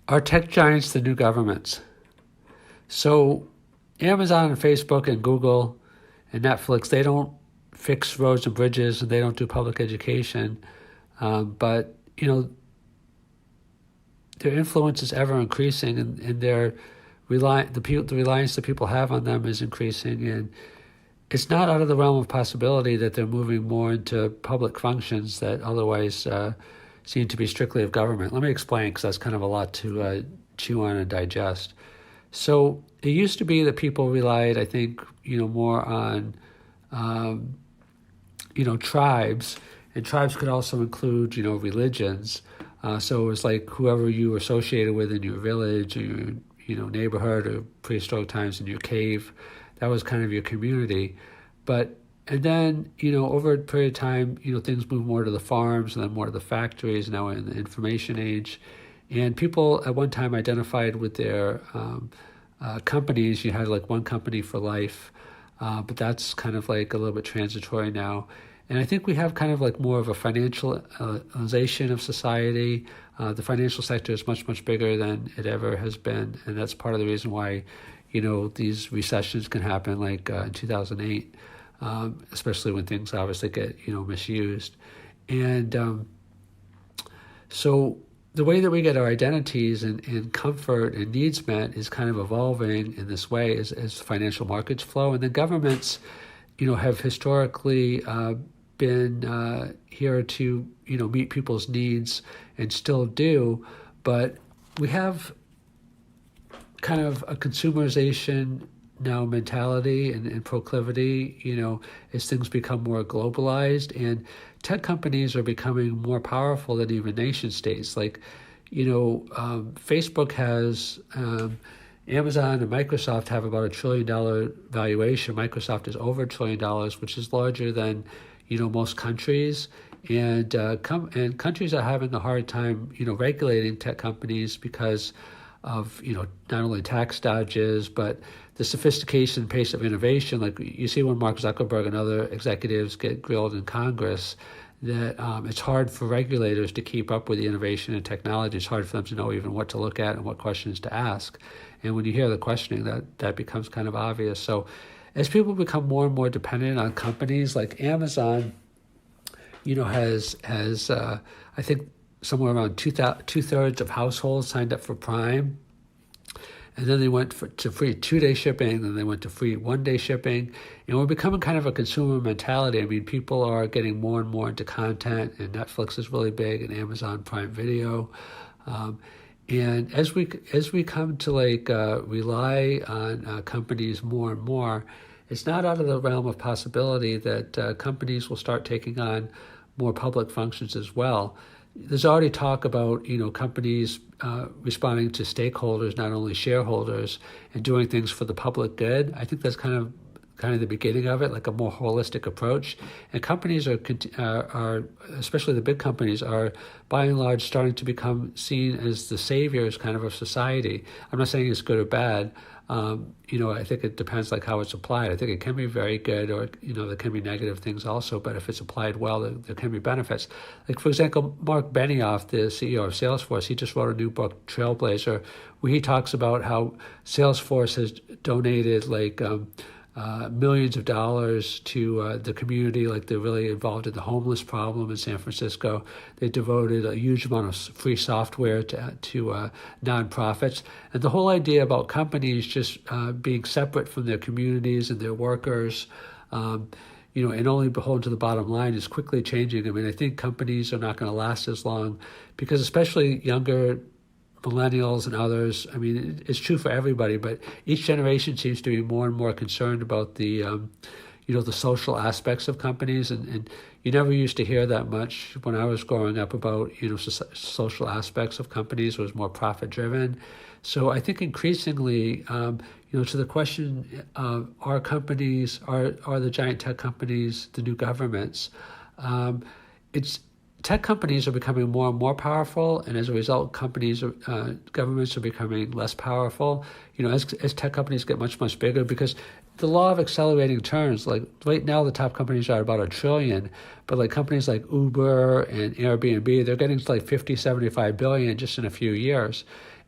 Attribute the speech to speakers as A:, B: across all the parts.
A: Are tech giants the new governments? So Amazon and Facebook and Google and Netflix, they don't fix roads and bridges and they don't do public education. But, their influence is ever increasing and the reliance that people have on them is increasing. And it's not out of the realm of possibility that they're moving more into public functions that otherwise seem to be strictly of government. Let me explain, because that's kind of a lot to chew on and digest. So it used to be that people relied, I think, more on, tribes, and tribes could also include, religions. So it was like whoever you were associated with in your village or your, neighborhood, or prehistoric times in your cave, that was kind of your community. And then, over a period of time, things moved more to the farms and then more to the factories, now in the information age. And people at one time identified with their companies. You had like one company for life, but that's kind of like a little bit transitory now. And I think we have kind of like more of a financialization of society. The financial sector is much, much bigger than it ever has been. And that's part of the reason why, these recessions can happen like in 2008, especially when things obviously get, misused. And so the way that we get our identities and comfort and needs met is kind of evolving in this way as financial markets flow. And the governments, have historically been here to, meet people's needs and still do. But we have kind of a consumerization now mentality and proclivity, as things become more globalized, and tech companies are becoming more powerful than even nation states. Like, Facebook has, Amazon and Microsoft have about $1 trillion valuation. Microsoft is over $1 trillion, which is larger than, most countries. And countries are having a hard time, regulating tech companies because of, not only tax dodges, but the sophistication and pace of innovation. Like you see when Mark Zuckerberg and other executives get grilled in Congress, that it's hard for regulators to keep up with the innovation and technology. It's hard for them to know even what to look at and what questions to ask. And when you hear the questioning, that becomes kind of obvious. So as people become more and more dependent on companies like Amazon, has I think somewhere around two-thirds of households signed up for Prime. And then they went to free 2-day shipping, then they went to free 1-day shipping. And we're becoming kind of a consumer mentality. I mean, people are getting more and more into content, and Netflix is really big, and Amazon Prime Video. And as we come to rely on companies more and more, it's not out of the realm of possibility that companies will start taking on more public functions as well. There's already talk about, companies responding to stakeholders, not only shareholders, and doing things for the public good. I think that's kind of the beginning of it, like a more holistic approach. And companies are especially the big companies, are by and large starting to become seen as the saviors kind of society. I'm not saying it's good or bad. I think it depends like how it's applied. I think it can be very good, or there can be negative things also. But if it's applied well, there can be benefits. Like for example, Mark Benioff, the CEO of Salesforce, he just wrote a new book, Trailblazer, where he talks about how Salesforce has donated millions of dollars to the community. Like they're really involved in the homeless problem in San Francisco. They devoted a huge amount of free software to nonprofits. And the whole idea about companies just being separate from their communities and their workers, and only beholden to the bottom line is quickly changing. I mean, I think companies are not going to last as long because especially younger millennials and others, I mean, it's true for everybody, but each generation seems to be more and more concerned about the, the social aspects of companies. And you never used to hear that much when I was growing up about, social aspects of companies. It was more profit driven. So I think increasingly, to the question of are the giant tech companies the new governments? Tech companies are becoming more and more powerful, and as a result, governments are becoming less powerful. As tech companies get much, much bigger, because the law of accelerating turns. Like right now, the top companies are about $1 trillion, but like companies like Uber and Airbnb, they're getting to like 50, 75 billion just in a few years.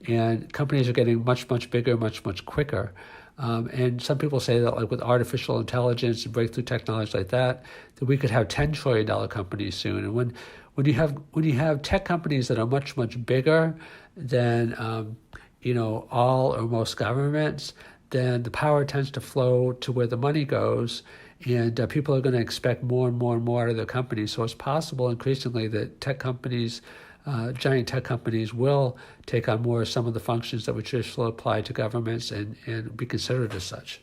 A: And companies are getting much, much bigger, much, much quicker. And some people say that like with artificial intelligence and breakthrough technology like that we could have $10 trillion companies soon. And when you have tech companies that are much, much bigger than all or most governments, then the power tends to flow to where the money goes, and people are going to expect more and more and more out of their companies. So it's possible increasingly that tech companies, giant tech companies, will take on more of some of the functions that would traditionally apply to governments and be considered as such.